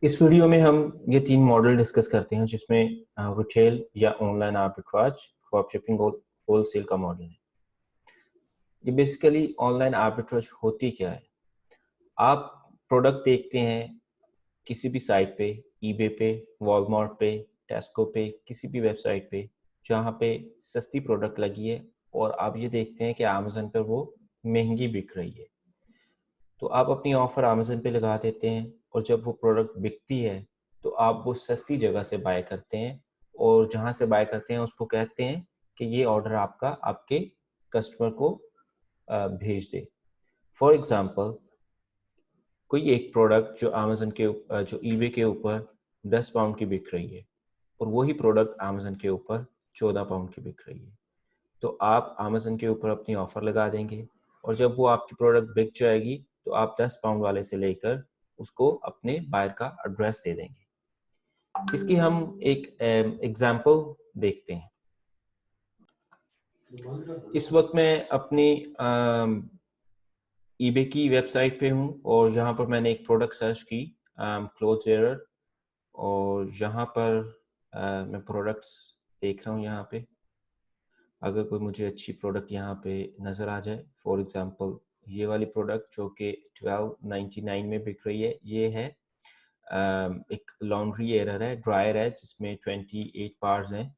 इस वीडियो में हम ये तीन मॉडल डिस्कस करते हैं जिसमें रिटेल या ऑनलाइन आर्बिट्राज, ड्रॉप शिपिंग और होलसेल का मॉडल है। ये बेसिकली ऑनलाइन आर्बिट्राज होती क्या है? आप प्रोडक्ट देखते हैं किसी भी साइट पे, ईबे पे, वॉलमार्ट पे, टेस्को पे, किसी भी वेबसाइट पे जहाँ पे सस्ती प्रोडक्ट लगी है और आप ये देखते हैं कि अमेज़न पर वो महंगी बिक रही है। तो आप अपनी ऑफ़र अमेज़न पे लगा देते हैं और जब वो प्रोडक्ट बिकती है तो आप वो सस्ती जगह से बाय करते हैं और जहाँ से बाय करते हैं उसको कहते हैं कि ये ऑर्डर आपका आपके कस्टमर को भेज दे। फॉर एग्ज़ाम्पल, कोई एक प्रोडक्ट जो जो ईबे के ऊपर 10 पाउंड की बिक रही है और वही प्रोडक्ट अमेज़न के ऊपर 14 पाउंड की बिक रही है। तो आप अमेज़न के ऊपर अपनी ऑफ़र लगा देंगे और जब वो आपकी प्रोडक्ट बिक जाएगी तो आप 10 पाउंड वाले से लेकर उसको अपने बायर का एड्रेस दे देंगे। इसकी हम एक एग्ज़ाम्पल देखते हैं। इस वक़्त मैं अपनी ईबे की वेबसाइट पे हूँ और यहाँ पर मैंने एक प्रोडक्ट सर्च की, क्लोथ्स एरर, और यहाँ पर मैं प्रोडक्ट्स देख रहा हूँ यहाँ पे। अगर कोई मुझे अच्छी प्रोडक्ट यहाँ पे नज़र आ जाए, फॉर एग्ज़ाम्पल ये वाली प्रोडक्ट जो कि 1299 में बिक रही है, ये है एक लॉन्ड्री एरर है, ड्रायर है जिसमें 28 पार्ट्स हैं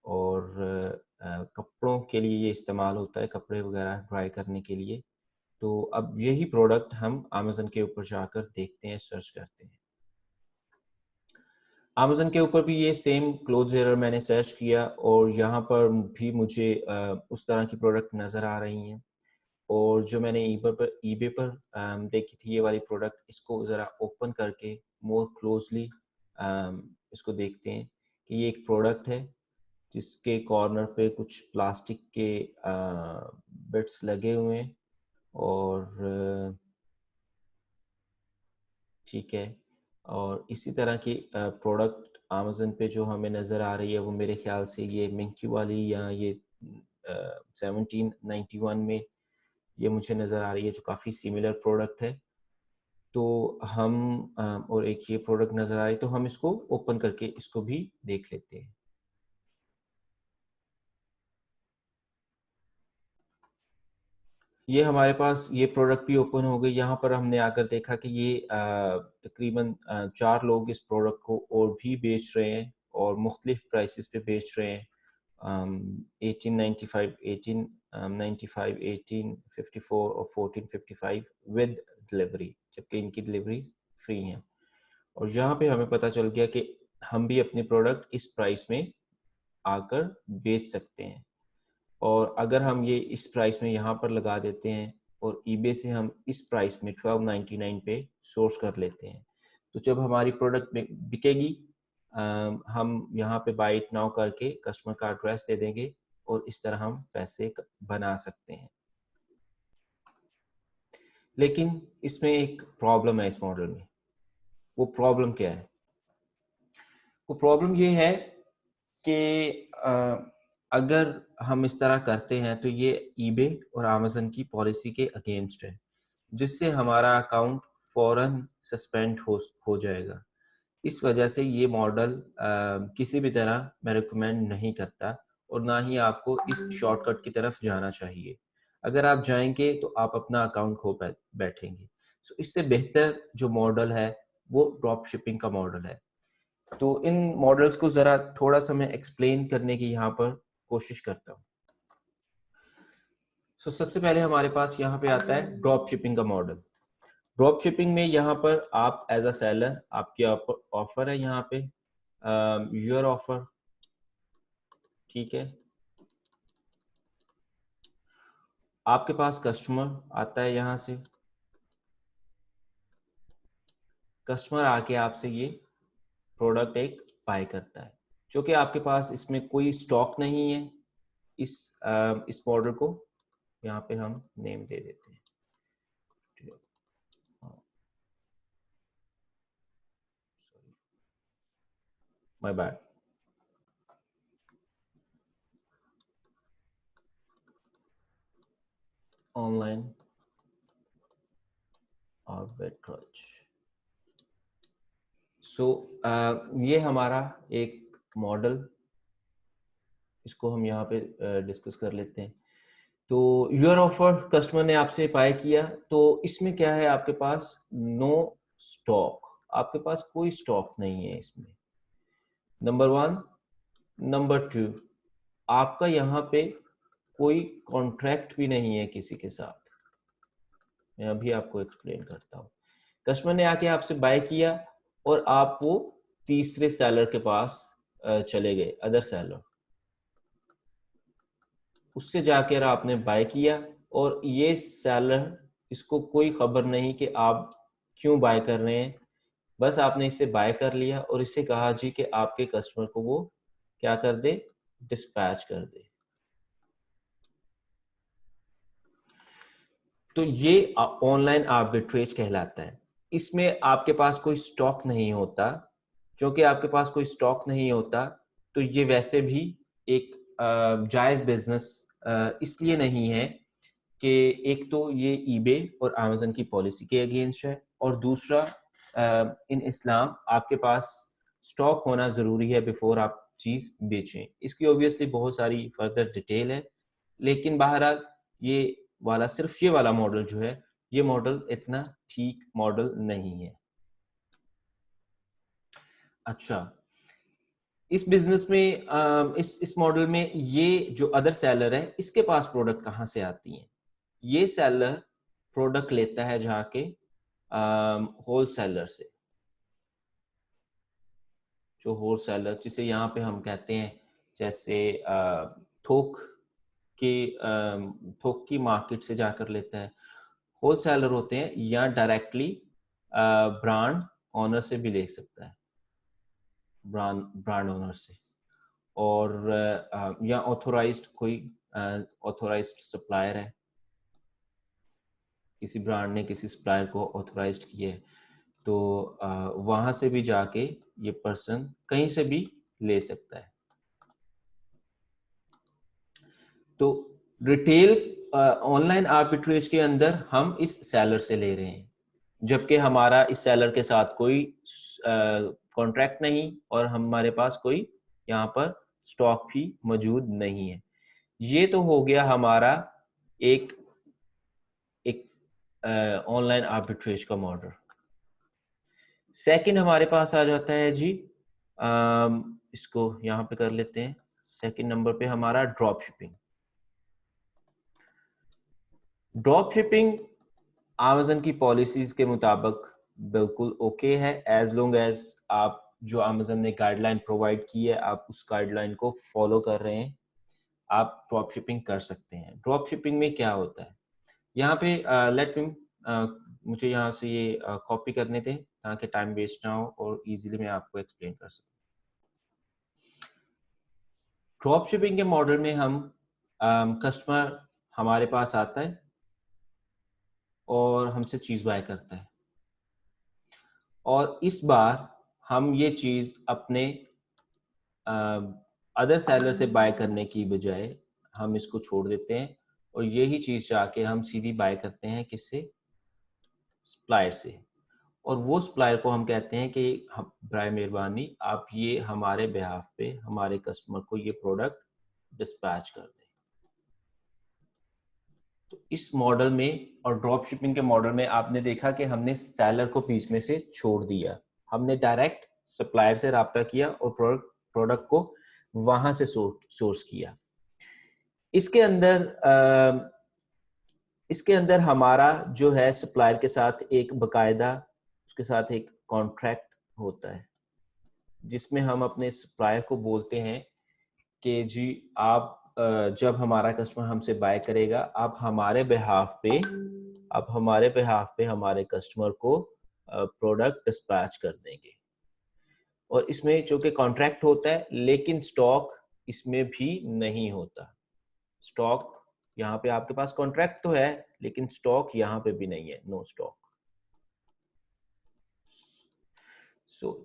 और कपड़ों के लिए ये इस्तेमाल होता है, कपड़े वगैरह ड्राई करने के लिए। तो अब यही प्रोडक्ट हम अमेज़न के ऊपर जाकर देखते हैं, सर्च करते हैं। अमेज़न के ऊपर भी ये सेम क्लोथ्स एरर मैंने सर्च किया और यहाँ पर भी मुझे उस तरह की प्रोडक्ट नज़र आ रही हैं। और जो मैंने ईबे पर देखी थी ये वाली प्रोडक्ट, इसको ज़रा ओपन करके मोर क्लोजली इसको देखते हैं कि ये एक प्रोडक्ट है जिसके कॉर्नर पे कुछ प्लास्टिक के बिट्स लगे हुए हैं और ठीक है। और इसी तरह की प्रोडक्ट अमेज़न पे जो हमें नज़र आ रही है वो मेरे ख़्याल से ये मिंकी वाली या ये 1791 में ये मुझे नज़र आ रही है, जो काफ़ी सिमिलर प्रोडक्ट है। तो हम और एक ये प्रोडक्ट नज़र आ रही है तो हम इसको ओपन करके इसको भी देख लेते हैं। ये हमारे पास ये प्रोडक्ट भी ओपन हो गई। यहाँ पर हमने आकर देखा कि ये तकरीबन 4 लोग इस प्रोडक्ट को और भी बेच रहे हैं और मुख्तलिफ प्राइसेस पे बेच रहे हैं। 1895, 1895, 1854 और 1455 विद डिलीवरी, जबकि इनकी डिलीवरी फ्री हैं। और यहाँ पे हमें पता चल गया कि हम भी अपने प्रोडक्ट इस प्राइस में आकर बेच सकते हैं। और अगर हम ये इस प्राइस में यहाँ पर लगा देते हैं और ईबे से हम इस प्राइस में 1299 पे सोर्स कर लेते हैं, तो जब हमारी प्रोडक्ट बिकेगी हम यहाँ पे बाय इट नाउ करके कस्टमर का एड्रेस दे देंगे और इस तरह हम पैसे बना सकते हैं। लेकिन इसमें एक प्रॉब्लम है इस मॉडल में। वो प्रॉब्लम क्या है? वो प्रॉब्लम ये है कि अगर हम इस तरह करते हैं तो ये ईबे और अमेज़न की पॉलिसी के अगेंस्ट है, जिससे हमारा अकाउंट फ़ौरन सस्पेंड हो जाएगा। इस वजह से ये मॉडल किसी भी तरह मैं रिकमेंड नहीं करता और ना ही आपको इस शॉर्टकट की तरफ जाना चाहिए। अगर आप जाएँगे तो आप अपना अकाउंट खो बैठेंगे। सो इससे बेहतर जो मॉडल है वो ड्रॉप शिपिंग का मॉडल है। तो इन मॉडल्स को ज़रा थोड़ा-सा मैं एक्सप्लेन करने की यहाँ पर कोशिश करता हूँ। सबसे पहले हमारे पास यहाँ पे आता है ड्रॉप शिपिंग का मॉडल। ड्रॉप शिपिंग में यहाँ पर आप एज़ अ सेलर, आपकी ऑफ़र है यहाँ पे, योर ऑफ़र, ठीक है? आपके पास कस्टमर आता है यहाँ से। कस्टमर आके आपसे ये प्रोडक्ट एक बाय करता है, जो कि आपके पास इसमें कोई स्टॉक नहीं है। इस मॉडल को यहाँ पे हम नेम दे देते हैं। My bad. Online arbitrage. So ये हमारा एक मॉडल, इसको हम यहाँ पे डिस्कस कर लेते हैं। तो योर ऑफर कस्टमर ने आपसे बाय किया, तो इसमें क्या है, आपके पास नो स्टॉक, आपके पास कोई स्टॉक नहीं है इसमें, नंबर वन। नंबर टू, आपका यहाँ पे कोई कॉन्ट्रैक्ट भी नहीं है किसी के साथ। मैं अभी आपको एक्सप्लेन करता हूँ। कस्टमर ने आके आपसे बाय किया और आप वो तीसरे सेलर के पास चले गए, अदर सेलर, उससे जाकर आपने बाय किया और ये सेलर, इसको कोई खबर नहीं कि आप क्यों बाय कर रहे हैं, बस आपने इससे बाय कर लिया और इससे कहा जी कि आपके कस्टमर को वो क्या कर दे, डिस्पैच कर दे। तो ये ऑनलाइन आर्बिट्रेज कहलाता है। इसमें आपके पास कोई स्टॉक नहीं होता। क्योंकि आपके पास कोई स्टॉक नहीं होता तो ये वैसे भी एक जायज़ बिजनेस इसलिए नहीं है कि एक तो ये ईबे और अमेज़न की पॉलिसी के अगेंस्ट है, और दूसरा इन इस्लाम आपके पास स्टॉक होना ज़रूरी है बिफोर आप चीज़ बेचें। इसकी ऑब्वियसली बहुत सारी फर्दर डिटेल है, लेकिन बहरहाल ये वाला, सिर्फ ये वाला मॉडल जो है, ये मॉडल इतना ठीक मॉडल नहीं है। अच्छा, इस बिजनेस में इस मॉडल में ये जो अदर सेलर है, इसके पास प्रोडक्ट कहाँ से आती हैं? ये सेलर प्रोडक्ट लेता है जाके होल सेलर से, जो होल सेलर जिसे यहाँ पे हम कहते हैं, जैसे थोक के थोक की मार्केट से जाकर लेता है। होल सेलर होते हैं, या डायरेक्टली ब्रांड ऑनर से भी ले सकता है, ब्रांड ओनर से, और या ऑथोराइज्ड कोई ऑथोराइज्ड सप्लायर है, किसी ब्रांड ने किसी सप्लायर को ऑथोराइज्ड किया है, तो वहाँ से भी जाके ये पर्सन कहीं से भी ले सकता है। तो रिटेल ऑनलाइन आर्बिट्रेज के अंदर हम इस सेलर से ले रहे हैं, जबकि हमारा इस सेलर के साथ कोई कॉन्ट्रैक्ट नहीं और हमारे पास कोई यहाँ पर स्टॉक भी मौजूद नहीं है। ये तो हो गया हमारा एक एक ऑनलाइन आर्बिट्रेज का मॉडल। सेकंड हमारे पास आ जाता है जी, इसको यहाँ पे कर लेते हैं। सेकंड नंबर पे हमारा drop shipping. Drop shipping Amazon की पॉलिसीज के मुताबिक बिल्कुल ओके है, एज लॉन्ग एज आप जो अमेज़न ने गाइडलाइन प्रोवाइड की है, आप उस गाइडलाइन को फॉलो कर रहे हैं, आप ड्रॉप शिपिंग कर सकते हैं। ड्रॉप शिपिंग में क्या होता है, यहाँ पे लेट मी मुझे यहाँ से ये कॉपी करने दें ताकि टाइम वेस्ट ना हो और इजीली मैं आपको एक्सप्लेन कर सकूं। ड्रॉप शिपिंग के मॉडल में हम कस्टमर हमारे पास आता है और हमसे चीज़ बाय करता है, और इस बार हम ये चीज़ अपने अदर सेलर से बाय करने की बजाय हम इसको छोड़ देते हैं और यही चीज़ जाके हम सीधी बाय करते हैं किससे, सप्लायर से। और वो सप्लायर को हम कहते हैं कि हम बराए मेहरबानी आप ये हमारे बिहाफ पे हमारे कस्टमर को ये प्रोडक्ट डिस्पैच कर दें। तो इस मॉडल में और ड्रॉप शिपिंग के मॉडल में आपने देखा कि हमने सेलर को बीच में से छोड़ दिया, हमने डायरेक्ट सप्लायर से रब्ता किया और प्रोडक्ट को वहां से सोर्स किया। इसके अंदर हमारा जो है सप्लायर के साथ एक बकायदा उसके साथ एक कॉन्ट्रैक्ट होता है, जिसमें हम अपने सप्लायर को बोलते हैं कि जी आप जब हमारा कस्टमर हमसे बाय करेगा, आप हमारे बिहाफ पे हमारे कस्टमर को प्रोडक्ट डिस्पैच कर देंगे। और इसमें जो कि कॉन्ट्रैक्ट होता है, लेकिन स्टॉक इसमें भी नहीं होता। स्टॉक यहाँ पे आपके पास कॉन्ट्रैक्ट तो है, लेकिन स्टॉक यहाँ पे भी नहीं है, नो स्टॉक।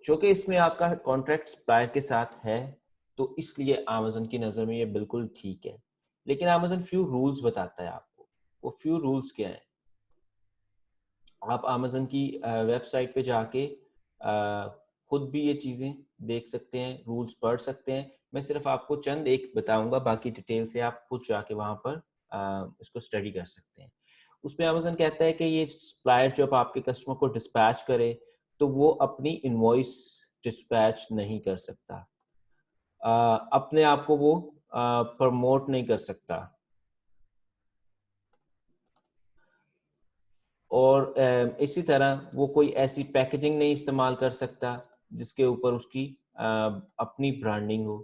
चूंकि इसमें आपका कॉन्ट्रैक्ट सप्लायर के साथ है, तो इसलिए अमेज़न की नज़र में ये बिल्कुल ठीक है। लेकिन अमेज़न फ्यू रूल्स बताता है आपको। वो फ्यू रूल्स क्या है, आप अमेज़न की वेबसाइट पे जाके खुद भी ये चीज़ें देख सकते हैं, रूल्स पढ़ सकते हैं। मैं सिर्फ आपको चंद एक बताऊंगा, बाकी डिटेल से आप खुद जाके वहां पर इसको स्टडी कर सकते हैं। उसमें अमेज़न कहता है कि ये सप्लायर जब आपके कस्टमर को डिस्पैच करे तो वो अपनी इनवॉइस डिस्पैच नहीं कर सकता, अपने आप को वो प्रमोट नहीं कर सकता, और इसी तरह वो कोई ऐसी पैकेजिंग नहीं इस्तेमाल कर सकता जिसके ऊपर उसकी अपनी ब्रांडिंग हो।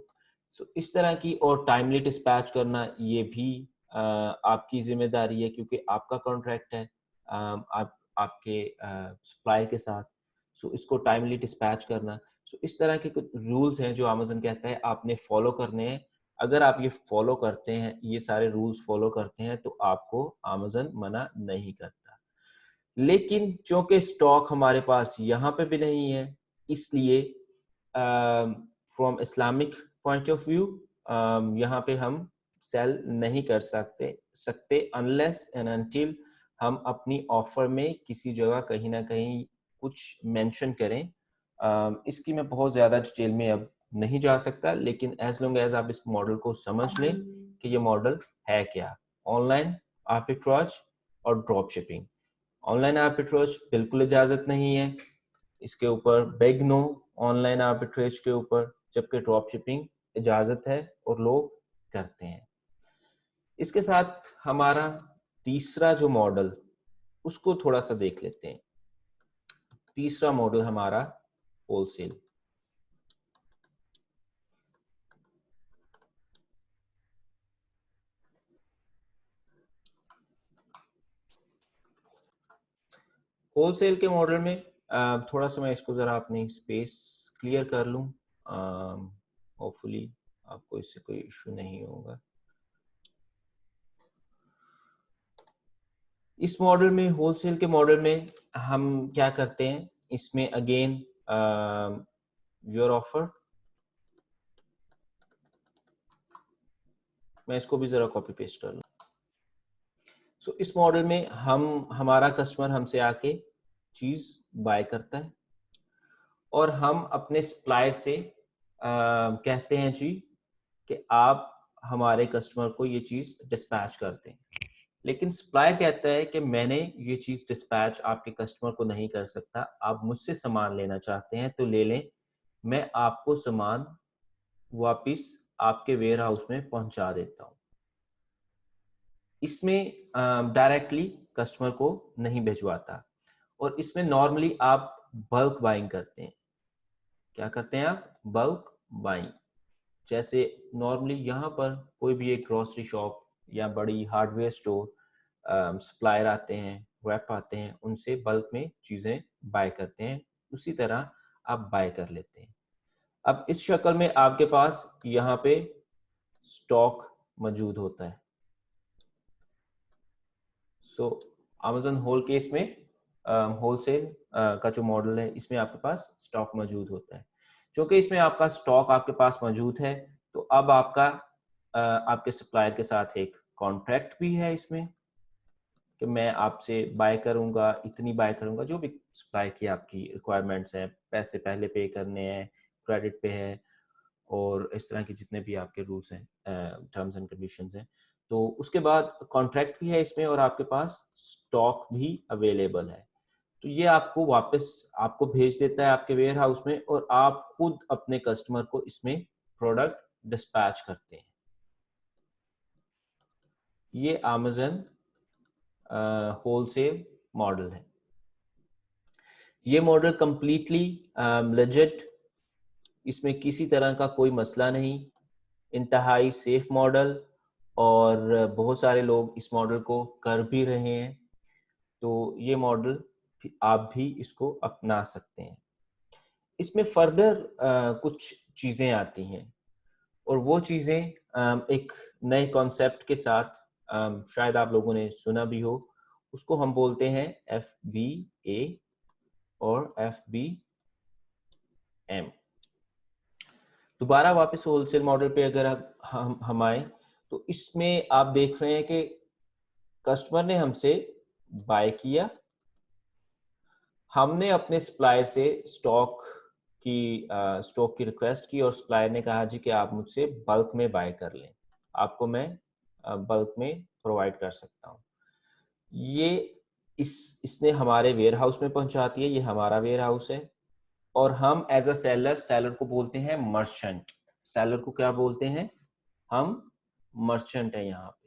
सो इस तरह की, और टाइमली डिस्पैच करना ये भी आपकी जिम्मेदारी है, क्योंकि आपका कॉन्ट्रैक्ट है आप आपके सप्लाई के साथ। सो इसको टाइमली डिस्पैच करना, सो इस तरह के कुछ रूल्स हैं जो अमेज़न कहता है आपने फॉलो करने हैं। अगर आप ये फॉलो करते हैं, ये सारे रूल्स फॉलो करते हैं, तो आपको अमेज़न मना नहीं करता। लेकिन चूंकि स्टॉक हमारे पास यहाँ पे भी नहीं है, इसलिए from Islamic point of view यहाँ पे हम सेल नहीं कर सकते अनलेस एंड अनटिल हम अपनी ऑफर में किसी जगह कहीं ना कहीं कुछ मेंशन करें। इसकी मैं बहुत ज़्यादा डिटेल में अब नहीं जा सकता, लेकिन एज लॉन्ग एज आप इस मॉडल को समझ लें कि ये मॉडल है क्या, ऑनलाइन आर्बिट्राज और ड्रॉप शिपिंग। ऑनलाइन आर्बिट्रेज बिल्कुल इजाजत नहीं है, इसके ऊपर बिग नो ऑनलाइन आर्बिट्रेज के ऊपर, जबकि ड्रॉप शिपिंग इजाजत है और लोग करते हैं। इसके साथ हमारा तीसरा जो मॉडल, उसको थोड़ा सा देख लेते हैं। तीसरा मॉडल हमारा होलसेल। होलसेल के मॉडल में थोड़ा सा मैं इसको जरा अपनी स्पेस क्लियर कर लूं, होपफुली आपको इससे कोई इशू नहीं होगा। इस मॉडल में, होलसेल के मॉडल में हम क्या करते हैं, इसमें अगेन योर ऑफर, मैं इसको भी जरा कॉपी पेस्ट कर लूं। सो इस मॉडल में हमारा कस्टमर हमसे आके चीज बाय करता है और हम अपने सप्लायर से कहते हैं जी कि आप हमारे कस्टमर को ये चीज डिस्पैच कर दें। लेकिन सप्लायर कहता है कि मैंने ये चीज डिस्पैच आपके कस्टमर को नहीं कर सकता, आप मुझसे सामान लेना चाहते हैं तो ले लें, मैं आपको सामान वापिस आपके वेयर हाउस में पहुंचा देता हूं। इसमें डायरेक्टली कस्टमर को नहीं भिजवाता, और इसमें नॉर्मली आप बल्क बाइंग करते हैं। क्या करते हैं आप? Bulk buying. जैसे नॉर्मली यहाँ पर कोई भी एक ग्रोसरी शॉप या बड़ी हार्डवेयर स्टोर सप्लायर आते हैं, वेप आते हैं, उनसे बल्क में चीज़ें बाय करते हैं, उसी तरह आप बाय कर लेते हैं। अब इस शक्ल में आपके पास यहाँ पे स्टॉक मौजूद होता है। सो अमेज़न होल केस में होलसेल का जो मॉडल है, इसमें आपके पास स्टॉक मौजूद होता है। क्योंकि इसमें आपका स्टॉक आपके पास मौजूद है, तो अब आपका आपके सप्लायर के साथ एक कॉन्ट्रैक्ट भी है इसमें कि मैं आपसे बाय करूंगा, इतनी बाय करूंगा, जो भी सप्लाई की आपकी रिक्वायरमेंट्स हैं, पैसे पहले पे करने हैं, क्रेडिट पे है, और इस तरह के जितने भी आपके रूल्स हैं, टर्म्स एंड कंडीशंस हैं। तो उसके बाद कॉन्ट्रैक्ट भी है इसमें, और आपके पास स्टॉक भी अवेलेबल है। तो ये आपको वापस आपको भेज देता है आपके वेयर हाउस में, और आप खुद अपने कस्टमर को इसमें प्रोडक्ट डिस्पैच करते हैं। ये अमेज़न होलसेल मॉडल है। ये मॉडल कंप्लीटली लेजिट, इसमें किसी तरह का कोई मसला नहीं, इंतहाई सेफ मॉडल, और बहुत सारे लोग इस मॉडल को कर भी रहे हैं। तो ये मॉडल आप भी इसको अपना सकते हैं। इसमें फर्दर कुछ चीज़ें आती हैं, और वो चीज़ें एक नए कॉन्सेप्ट के साथ, शायद आप लोगों ने सुना भी हो, उसको हम बोलते हैं FBA और FBM। दोबारा वापस होलसेल मॉडल पे अगर हम आए, तो इसमें आप देख रहे हैं कि कस्टमर ने हमसे बाय किया, हमने अपने सप्लायर से स्टॉक की स्टॉक की रिक्वेस्ट की और सप्लायर ने कहा जी कि आप मुझसे बल्क में बाय कर लें, आपको मैं बल्क में प्रोवाइड कर सकता हूँ। ये इसने हमारे वेयर हाउस में पहुंचाती है, ये हमारा वेयर हाउस है, और हम एज अ सेलर को बोलते हैं मर्चेंट। सेलर को क्या बोलते हैं? हम मर्चेंट है। यहाँ पे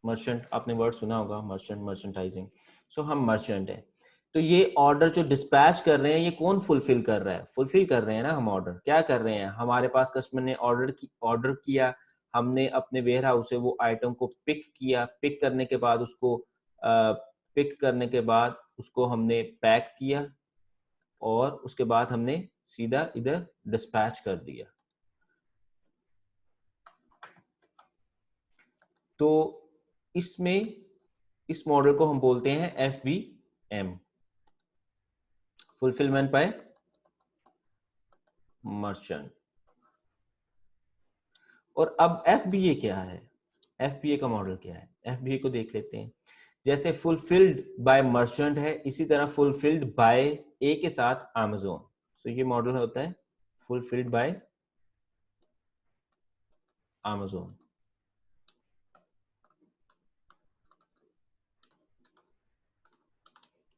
मर्चेंट आपने वर्ड सुना होगा, मर्चेंट, मर्चेंटाइजिंग। सो हम मर्चेंट है। तो ये ऑर्डर जो डिस्पैच कर रहे हैं, ये कौन फुलफिल कर रहा है? फुलफिल कर रहे हैं ना हम। ऑर्डर क्या कर रहे हैं? हमारे पास कस्टमर ने ऑर्डर किया, हमने अपने वेयर हाउस से वो आइटम को पिक किया, पिक करने के बाद उसको हमने पैक किया, और उसके बाद हमने सीधा इधर डिस्पैच कर दिया। तो इसमें इस मॉडल को हम बोलते हैं FBM, फुलफिलमेंट बाय मर्चेंट। और अब FBA क्या है? FBA का मॉडल क्या है? FBA को देख लेते हैं। जैसे फुलफिल्ड बाय मर्चेंट है, इसी तरह फुलफिल्ड बाय ए के साथ Amazon। सो ये मॉडल होता है फुलफिल्ड बाय Amazon।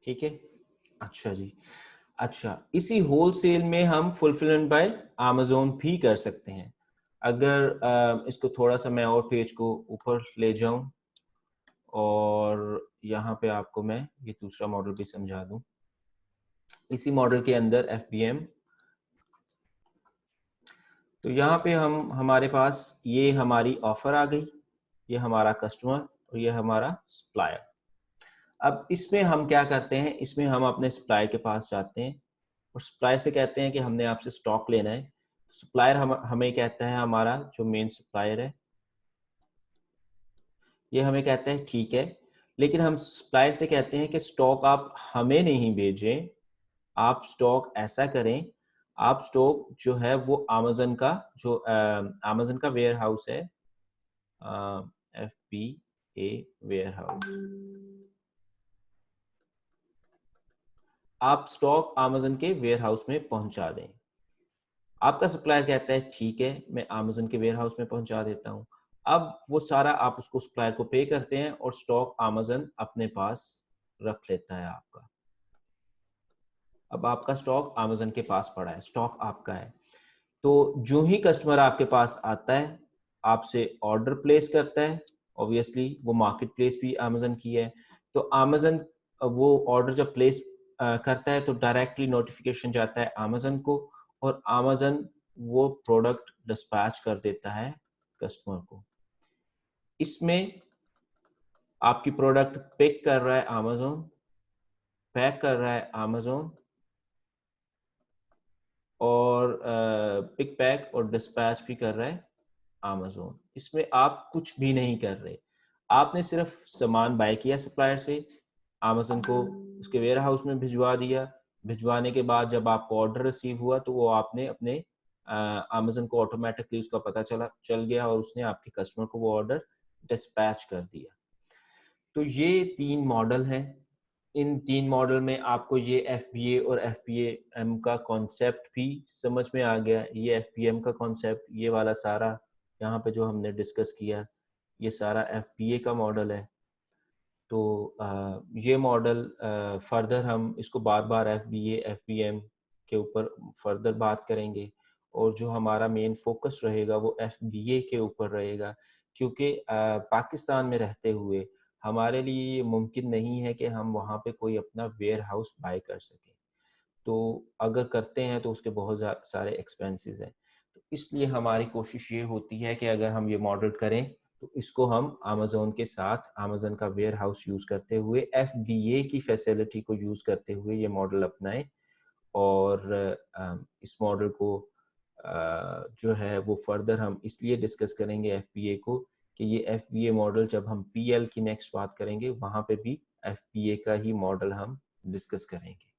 ठीक है, अच्छा जी। अच्छा, इसी होलसेल में हम फुलफिलमेंट बाय Amazon भी कर सकते हैं। अगर इसको थोड़ा सा मैं और पेज को ऊपर ले जाऊं और यहाँ पे आपको मैं ये दूसरा मॉडल भी समझा दूं। इसी मॉडल के अंदर FBM, तो यहाँ पे हमारे पास ये हमारी ऑफर आ गई, ये हमारा कस्टमर और ये हमारा सप्लायर। अब इसमें हम क्या करते हैं? इसमें हम अपने सप्लायर के पास जाते हैं और सप्लायर से कहते हैं कि हमने आपसे स्टॉक लेना है। सप्लायर हमें कहता है, हमारा जो मेन सप्लायर है ये हमें कहता है ठीक है, लेकिन हम सप्लायर से कहते हैं कि स्टॉक आप हमें नहीं भेजें, आप स्टॉक ऐसा करें, आप स्टॉक जो है वो अमेज़न का वेयर हाउस है, FBA वेयर हाउस, आप स्टॉक अमेज़न के वेयर हाउस में पहुंचा दें। आपका सप्लायर कहता है ठीक है, मैं अमेज़न के वेयर हाउस में पहुंचा देता हूं। अब वो सारा आप उसको सप्लायर को पे करते हैं और स्टॉक अमेज़न अपने पास रख लेता है आपका। अब आपका स्टॉक अमेज़न के पास पड़ा है, स्टॉक आपका है। तो जो ही कस्टमर आपके पास आता है, आपसे ऑर्डर प्लेस करता है, ऑब्वियसली वो मार्केट प्लेस भी अमेज़न की है, तो अमेज़न वो ऑर्डर जब प्लेस करता है तो डायरेक्टली नोटिफिकेशन जाता है अमेज़न को, और अमेज़न वो प्रोडक्ट डिस्पैच कर देता है कस्टमर को। इसमें आपकी प्रोडक्ट पिक कर रहा है अमेज़न, पैक कर रहा है अमेज़न, और पिक पैक और डिस्पैच भी कर रहा है Amazon। इसमें आप कुछ भी नहीं कर रहे, आपने सिर्फ सामान बाय किया सप्लायर से, Amazon को उसके वेयर हाउस में भिजवा दिया। भिजवाने के बाद जब आपको ऑर्डर रिसीव हुआ तो वो आपने अपने Amazon को ऑटोमेटिकली उसका पता चल गया और उसने आपके कस्टमर को वो ऑर्डर डिस्पैच कर दिया। तो ये 3 मॉडल हैं। इन 3 मॉडल में आपको ये FBA और FBM का कॉन्सेप्ट भी समझ में आ गया। ये FBM का कॉन्सेप्ट, ये वाला सारा यहाँ पे जो हमने डिस्कस किया, ये सारा FBA का मॉडल है। तो ये मॉडल फर्दर हम इसको बार बार FBA FBM के ऊपर फर्दर बात करेंगे, और जो हमारा मेन फोकस रहेगा वो FBA के ऊपर रहेगा, क्योंकि पाकिस्तान में रहते हुए हमारे लिए ये मुमकिन नहीं है कि हम वहाँ पे कोई अपना वेयर हाउस बाय कर सकें। तो अगर करते हैं तो उसके बहुत सारे एक्सपेंसेस हैं। तो इसलिए हमारी कोशिश ये होती है कि अगर हम ये मॉडल करें तो इसको हम अमेज़न के साथ, अमेज़न का वेयर हाउस यूज़ करते हुए, FBA की फैसिलिटी को यूज़ करते हुए ये मॉडल अपनाएं। और इस मॉडल को जो है वो फर्दर हम इसलिए डिस्कस करेंगे FBA को, कि ये FBA मॉडल जब हम PL की नेक्स्ट बात करेंगे वहाँ पे भी FBA का ही मॉडल हम डिस्कस करेंगे।